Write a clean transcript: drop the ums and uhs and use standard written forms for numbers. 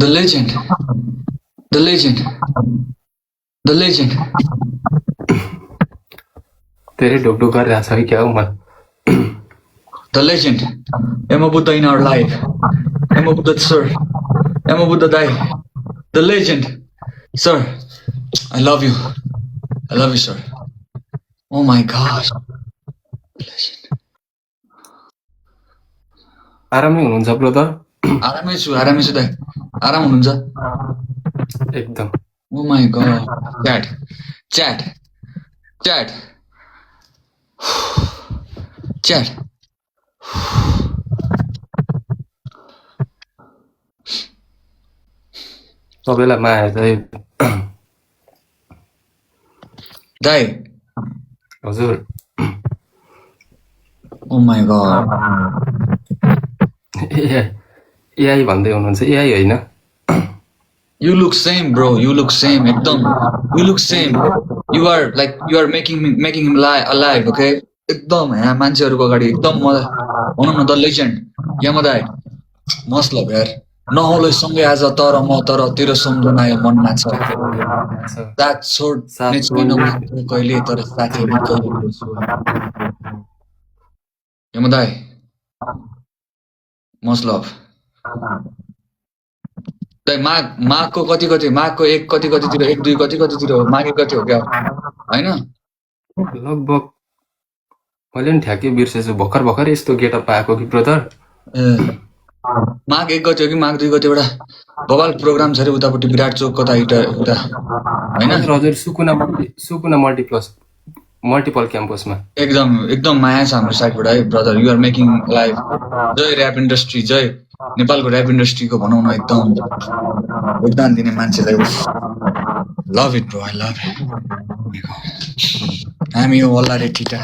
The legend. The legend. The legend. तेरे ढुकढुक गरिरहेको छ कि क्या हो मन The legend. Emma Buddha in our life. Emma Buddha sir. Emma Buddha Dai. The legend. Sir, I love you. I love you, sir. Oh my gosh. Legend. आरामै हुनुहुन्छ brother आरामै छु दाइ आराम हुनुहुन्छ एकदम Oh my god. Chat. सबैलाई माया चाहिँ दाइ हजुर Oh my god. एआई भन्दै हुनुहुन्छ एआई होइन You look same, bro. You look same. Ekdam. You look same. You are making him alive, okay? Ekdam. यहाँ मान्छेहरुको अगाडि एकदम भनौँ न द लेजेन्ड यमदाइ मस्त लभ यार नहोले सँगै आज तर तेरो सम्झना आयो मनमा छ साथ छोड्ने छैन कहिले तर साथी कहिले छु यमदाइ मस्त लभ माघको कति माघको 1 कतितिर 1 2 कतितिर हो माघे कति हो क्या हैन लगभग मैले नि ठ्याक्कै बिर्सेछु भर्खर यस्तो गेटअप आएको कि ब्रदर माघ 1 गते हो कि माघ 2 गते एउटा बवाल प्रोग्राम छ रे उतापट्टि विराट चोक कता उता हैन हजुर सुकुना मल्टिपल क्याम्पसमा एकदम माया छ हाम्रो साइडबाट hey brother you are making life जय र्याप इन्डस्ट्री जय नेपालको र्याप इन्डस्ट्रीको भनौँ न एकदम योगदान दिने मान्छेलाई love it bro I love it हामी यो वल्ला रे टिटा